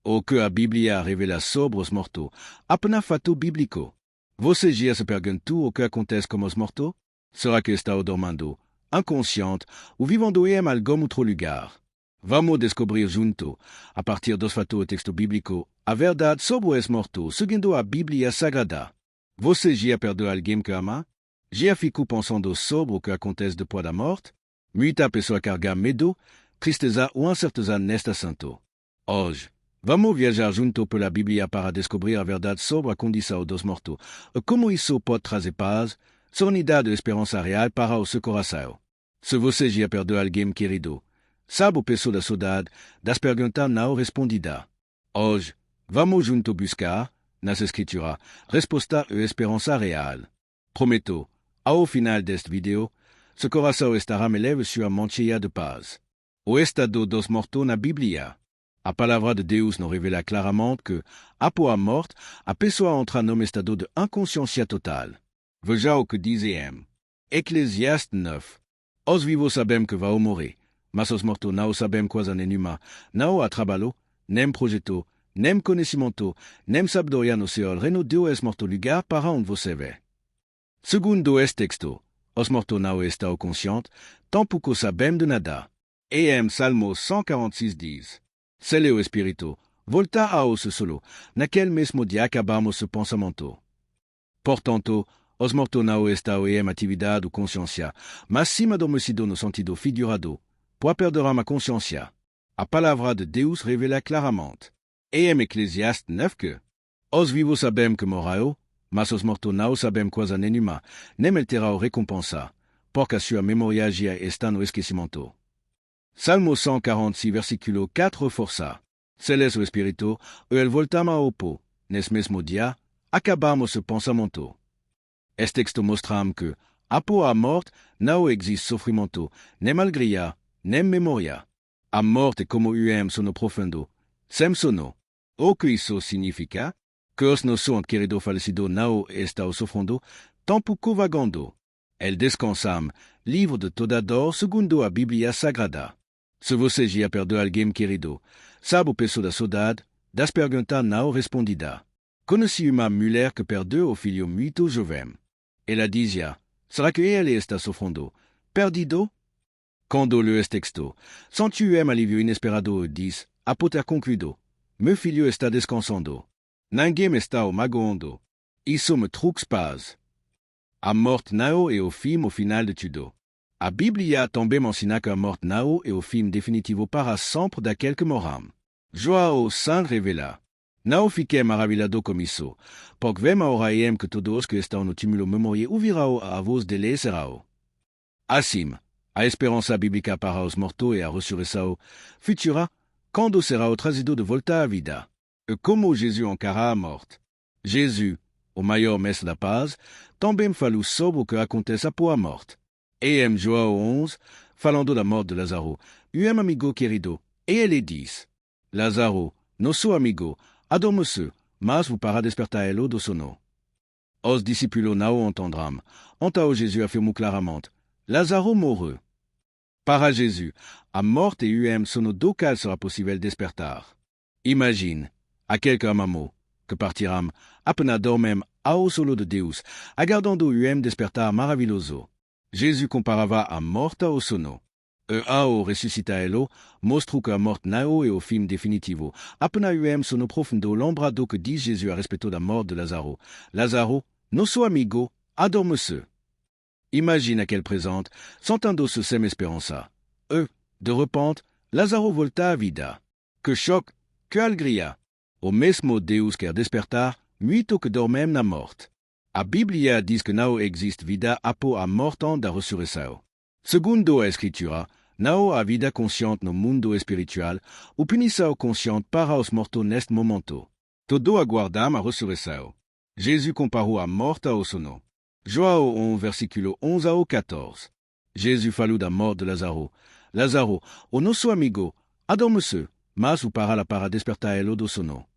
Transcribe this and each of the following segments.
O que a Biblia revela sobre os mortos, apenas fato bíblico. Você já se perguntou o que acontece com os mortos? Será que está dormindo, inconsciente, ou vivendo em algum outro lugar? Vamos descobrir junto, a partir dos fatos do texto bíblico, a verdade sobre os mortos, seguindo a Bíblia Sagrada. Você já perdeu alguém que ama? Já ficou pensando sobre o que acontece depois da morte? Muita pessoa carrega medo, tristeza ou incerteza neste assunto. Hoje, vamos viajar junto pela Bíblia para descobrir a verdade sobre a condição dos mortos e como isso pode trazer paz, serenidade e esperança real para o seu coração. Se você já perdeu alguém querido, sabe o peso da saudade, das perguntas não respondidas. Hoje, vamos junto buscar, nas Escrituras, resposta e esperança real. Prometo, ao final deste vídeo, seu coração estará melhor sua mancheia de paz. O estado dos mortos na Bíblia. A palavra de Deus nos revela claramente que, após a morte, a pessoa entra num estado de inconsciência total. Veja o que diz em Eclesiastes 9. Os vivos sabem que vão morrer, mas os mortos não sabem coisa nenhuma, não há trabalho, nem projeto, nem conhecimento, nem sabedoria no seu reino de os mortos lugar para onde você vai. Segundo este texto, os mortos não estão conscientes, tampouco sabem de nada. E em Salmo 146 diz: Se o Espírito volta ao seu solo, naquele mesmo dia acabamos o pensamento. Portanto, os mortos não estão em atividade ou consciência, mas sim adormecidos no sentido figurado, por perder a consciência. A palavra de Deus revela claramente. E em Eclesiastes 9 que os vivos sabem que morreu, mas os mortos não sabem coisa nenhuma, nem ele terá recompensa, porque a sua memória já está no esquecimento. Salmo 146, versículo 4 força. Se ele o Espírito, ele voltamos ao pó. Nesse mesmo dia, acabamos o pensamento. Este texto mostra que, após a morte, não existe sofrimento, nem alegria, nem memória. A morte é como um sono profundo, sem sono. O que isso significa? Que os nossos queridos falecidos não estão sofrendo, tampouco vagando. Eles descansam, livre de toda dor, segundo a Bíblia Sagrada. Se você já perdeu alguém querido, sabe o peso da saudade, das perguntas não respondidas. Conheci uma mulher que perdeu o filho muito jovem. Ela dizia: será que ele está sofrendo? Perdido? Quando leu este texto, sentiu alívio inesperado e disse, após ter concluído: meu filho está descansando. Ninguém me está magoando. Isso me trouxe paz. A morte não é o fim ao final de tudo. A Bíblia também ensina que a morte não é o fim definitivo para sempre daquele que morram. João 5 revela: não fiquei maravilhado com isso, porque vem a hora que todos que estão no túmulo memória ouvirão a voz dele e serão. Assim, a esperança bíblica para os mortos é a ressurreição futura, quando será trazido de volta à vida. E como Jesus encara a morte. Jesus, o maior mestre da paz, também falou sobre o que acontece após a morte. E em João 11, falando da morte de Lázaro, um amigo querido, e ele diz: Lázaro, nosso amigo, adormece, mas vous para despertar ele do sono. Os discípulos não entenderão. Então Jesus afirmou claramente: Lázaro morreu. Para Jesus, a morte e o sono do qual será possível despertar. Imagine, aquele que amamos, que partirão, apenas dormem ao solo de Deus, aguardando o despertar maravilhoso. Jesus comparava a morte ao sono. E ao ressuscitar ele, mostrou que a morte não é o fim definitivo. Apenas o sono profundo lembrado que diz Jesus a respeito da morte de Lázaro. Lázaro, nosso amigo, adormece. Imagine aquele presente, sentando-se sem esperança. E, de repente, Lázaro volta à vida. Que choque, que alegria! O mesmo Deus quer despertar, muito que dormem na morte. A Bíblia diz que não existe vida após a morte da ressurreição. Segundo a Escritura, não há vida consciente no mundo espiritual, ou punição consciente para os mortos neste momento. Todo aguardam a ressurreição. Jesus comparou a morte ao sono. João 1, versículo 11 ao 14. Jesus falou da morte de Lázaro. Lázaro, o nosso amigo, adormece, mas o para despertar ele do sono.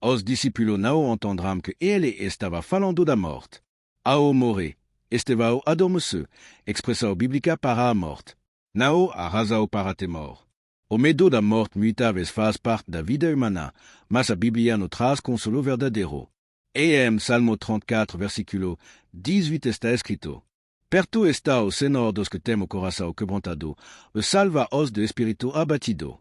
Os discípulos não entenderão que ele estava falando da morte. Ao morrer, estava a adormecer, expressão bíblica para a morte. Não a razão para temor. O medo da mort muita vez faz parte da vida humana, mas a Biblia no traz consolo verdadeiro. E Salmo 34, versículo 18 está escrito: Perto está o Senhor dos que tem o coração quebrantado, e salva os de espírito abatido.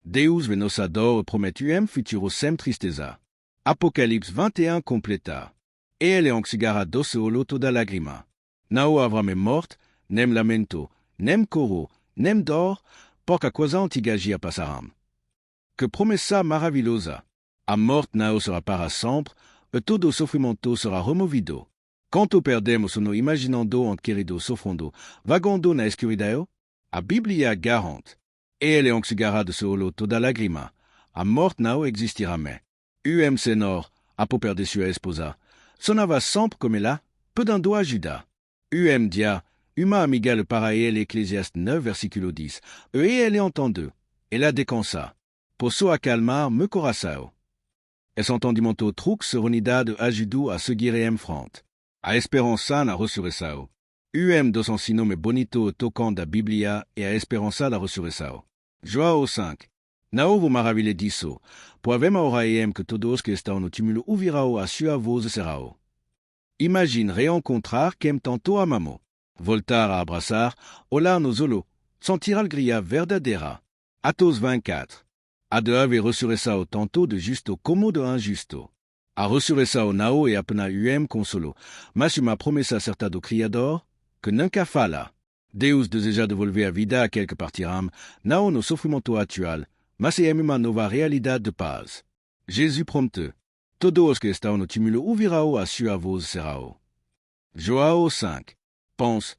Deus vê nossa dor e promete futuro sem tristeza. Apocalipse 21 completa. E ele oxigará doce o loto da lágrima. Não haverá nem morte, nem lamento, nem coro, nem dor, porque a coisa antiga já passará. Que promessa maravilhosa! A morte não será para sempre, e todo o sofrimento será removido. Quando perdemos ou nos imaginando um querido sofrendo, vagando na escuridão, a Bíblia garante. E ele oxigará de seu loto da lágrima. A morte não existirá mais. Senhor, a pou perder sua esposa. Sonava sempre como ela, pedando ajuda. Dia, uma amiga le para ele, Eclésiaste 9, versículo 10. E ele entendeu. Ela descansa. Posso acalmar meu coração. Esse entendimento trouxe serenidade ajudou a seguir em frente. A esperança na ressurreição. Dos ensinos bonito tocando da Bíblia e a esperança da ressurreição. João 5. Não vos maravilhe disso, pois vemos ora que todos que estão no túmulo ouvirão a sua voz e serão. Imagine rencontrar quem tanto amamos, voltar a abraçar, olhar nos olhos, sentir a alegria verdadeira. Atos 24. A de haver ressurreição tanto de justo como de injusto. A ressurreição não é apenas consolo, mas uma promessa certa do Criador, que nunca fala. Deus deseja devolver a vida a aquele que partirão, não no sofrimento atual, mas é uma nova realidade de paz. Jesus prometeu: todos os que estão no túmulo ouvirão a sua voz e serão. João 5. Pense,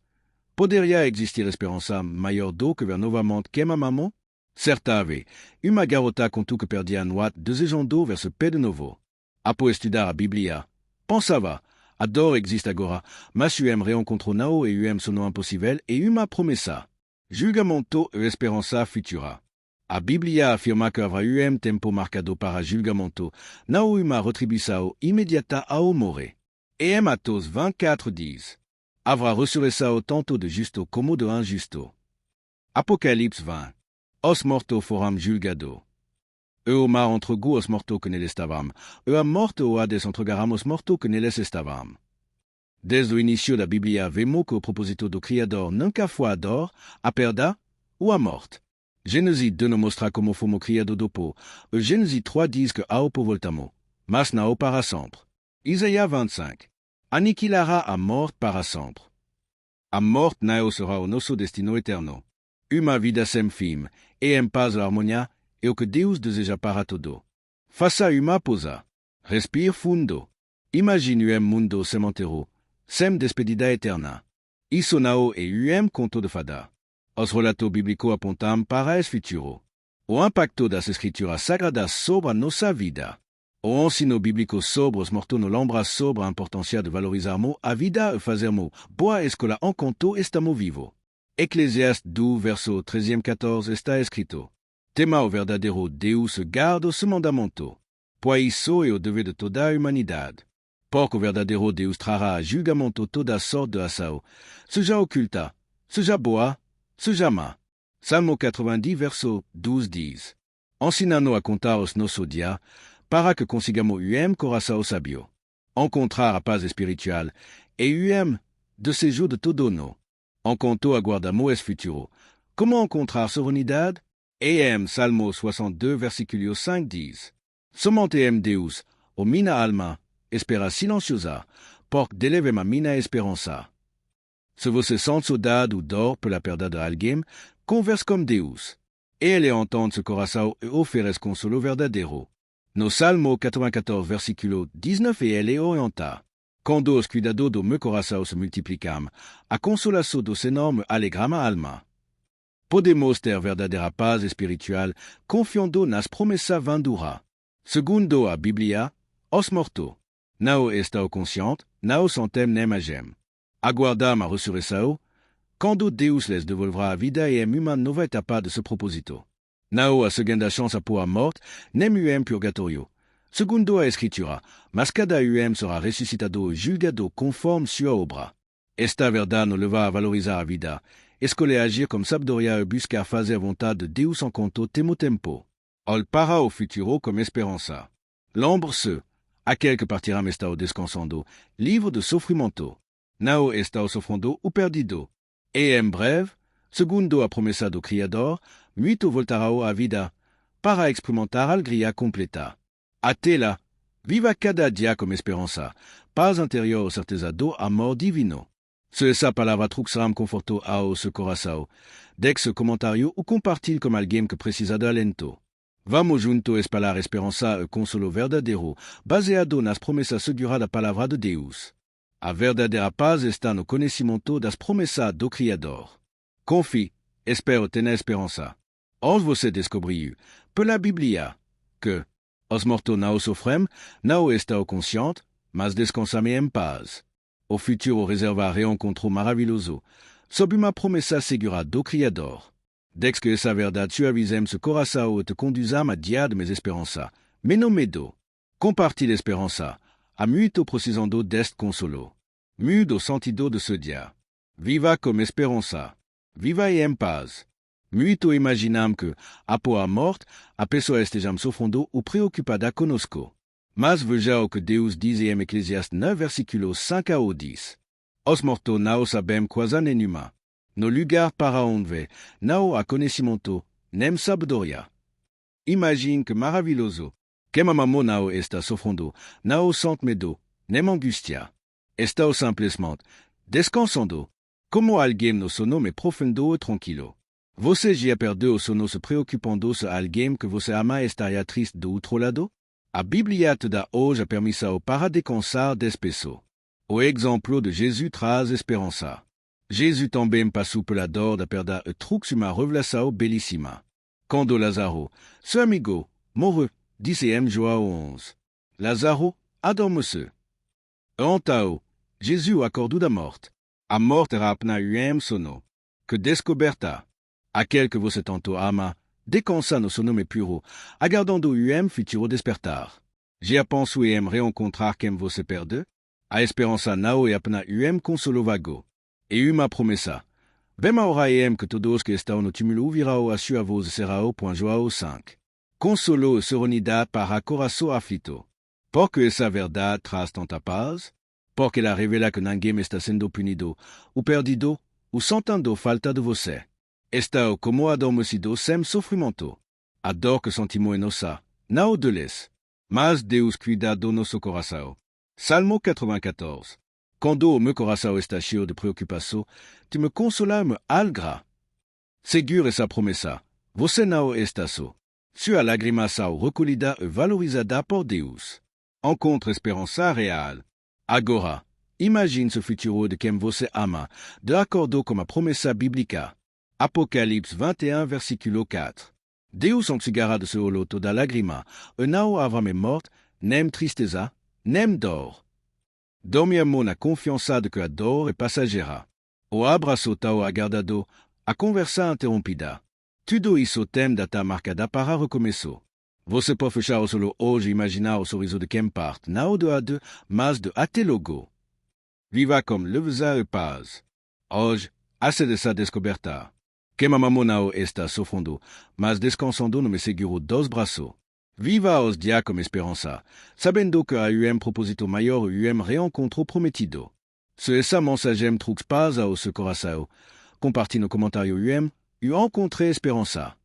poderia existir esperança maior do que ver novamente quem amamos? Certa vez, uma garota contou que perdia a noite desejando ver seu pé de novo. Após estudar a Bíblia, pensava: a dor existe agora, mas reencontrou não e sono impossível e uma promessa. Julgamento e esperança futura. A Bíblia afirma que haverá tempo marcado para julgamento, não uma retribuição imediata ao morrer. E Atos 24 diz: haverá ressurreição tanto de justo como de injusto. Apocalipse 20. Os mortos foram julgados. E o mar entregou os mortos que neles estavam, e a morte o Hades entregará os mortos que neles estavam. Desde o início da Bíblia vemos que o propósito do Criador nunca foi a dor, a perda ou a morte. Gênesis 2 nos mostra como fomos criados do pó, e Gênesis 3 diz que ao pó voltamos, mas não para sempre. Isaías 25. Aniquilará a morte para sempre. A morte não será o nosso destino eterno. Uma vida sem fim, e em paz e harmonia, é o que Deus deseja para todo. Faça uma pausa. Respire fundo. Imagine mundo sem enterro, sem despedida eterna. Isso não é conto de fada. Os relatos bíblicos apontam para esse futuro. O impacto das escrituras sagradas sobre a nossa vida. O ensino bíblico sobre os mortos nos lembra sobre a importância de valorizarmos a vida e fazermos boa escola enquanto estamos vivos. Eclésiaste 2, verso 13 e 14 está escrito: tema o verdadeiro Deus e guarda o seu mandamento, pois isso é o dever de toda a humanidade. Porque o verdadeiro Deus trará a julgamento toda sorte de ação, seja oculta, seja boa, seja má. Salmo 90, verso 12 diz: ensina-nos a contar os nossos dias, para que consigamos coração sábio, encontrar a paz espiritual e desejo de todo no. Enquanto aguardamos esse futuro, como encontrar serenidade? Salmo 62, versículo 5 diz: somente Deus, o minha alma, espera silenciosa, porque dele vem a minha esperança. Se você sente saudade ou dor pela perda de alguém, converse com Deus. Ele entende seu coração e oferece consolo verdadeiro. No Salmo 94, versículo 19, ele orienta: quando os cuidados do meu coração se multiplicam, a consolação do Senhor me alegra minha alma. Podemos ter verdadeira paz espiritual confiando nas promessas vindouras. Segundo a Bíblia, os mortos não estão conscientes, não sentem nem agem. Aguardamos a ressurreição, quando Deus lhes devolverá a vida e uma nova etapa de seu propósito. Não a segunda chance para a morte, nem purgatório. Segundo a Escritura, mas cada será ressuscitado e julgado conforme sua obra. Esta verdade nos leva a valorizar a vida, escole agir como sabedoria e buscar fazer a vontade de Deus enquanto temo tempo. Ol para o futuro como esperança. L'ombre se, aquele que partirá está o descansando, livre de sofrimento. Não está o sofrendo o perdido. E em breve, segundo a promessa do Criador, muito voltará à vida, para experimentar a alegria completa. Até lá, viva cada dia como esperança, paz interior ou certeza do amor divino. Se essa palavra trouxerá conforto ao seu coração, deixe comentário ou compartilhe com alguém que precisa de alento. Vamos juntos espalhar esperança e consolo verdadeiro, baseado nas promessas seguras da palavra de Deus. A verdadeira paz está no conhecimento das promessas do Criador. Confie, espero ter esperança. Hoje você descobriu, pela Bíblia, que os mortos não sofrem, não estão conscientes, mas descansam em paz. O futuro reserva reencontro maravilhoso, sob uma promessa segura do Criador. Dès que essa verdade suavizem seu coração e te conduzam a dia de minhas esperanças, menos medo. Compartilhe esperança. Há muito precisando deste consolo. Mude o sentido de seu dia. Viva com esperança. Viva em paz. Muito imaginamos que, após a morte, a pessoa esteja sofrendo ou preocupada conosco. Mas veja o que Deus diz em Eclesiastes 9, versículos 5 ao 10. Os mortos não sabem coisa nenhuma. No lugar para onde não há conhecimento, nem sabedoria. Imagine que maravilhoso. Que mamãe não está sofrendo, não sente medo, nem angústia. Está simplesmente descansando, como alguém no sono mais profundo e tranquilo. Você já perdeu o sono se preocupando se alguém que você ama estaria triste do outro lado? A Bíblia te dá hoje a permissão para descansar despeço. O exemplo de Jesus traz esperança. Jesus também passou pela dor da perda e trouxe uma revelação belíssima. Quando Lázaro, seu amigo, morreu, disse em João 11. Lázaro adormece. Então, Jesus acordou da morte. A morte era apenas sono. Que descoberta! Aquele que você tanto ama, descansa no sono mais puro, aguardando o futuro despertar. Já pensou em reencontrar quem você perdeu? A esperança não é apenas consolo vago. E uma promessa. Bem a hora que todos que estão no túmulo virão a sua voz e será o point João 5. Consolo e serenidade para coração aflito. Porque essa verdade traz tanta paz, porque ela revela que ninguém está sendo punido, ou perdido, ou sentindo falta de você. Está como adormecido sem sofrimento. A dor que sentimos é nossa, não deles. Mas Deus cuida do nosso coração. Salmo 94. Quando o meu coração está cheio de preocupação, tu me consolas e me alegra. Segura essa promessa. Você não está só. Sua lagrimação recolhida e valorizada por Deus. Encontre esperança real. Agora, imagine ce futuro de quem você ama, de acordo com a promessa bíblica. Apocalipse 21, versículo 4. Deus enxugará de seu olho toda lágrima, e não haverá mais morte, nem tristeza, nem dor. Dormimos na confiança de que a dor é passageira. O abraço tão aguardado, a conversa interrompida. Tudo isso tem data marcada para recomeçar. Você pode fechar os olhos hoje e imaginar o sorriso de quem parte, não de a deux, mas de até logo. Viva com leveza e paz. Hoje, hace dessa descoberta. Que mamãe não está sofrendo, mas descansando no me seguro dos braços. Viva os dias com esperança, sabendo que há propósito maior e reencontro prometido. Se essa mensagem trouxe paz ao seu coração, compartilhe no comentário e encontre esperança.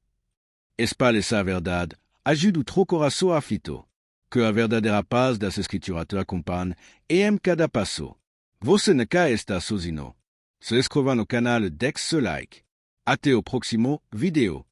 Espalhe essa verdade, ajude o teu coração aflito. Que a verdadeira paz das Escrituras te acompanhe em cada passo. Você nunca está sozinho. Se inscreva no canal e deixe seu like. Até o próximo vídeo.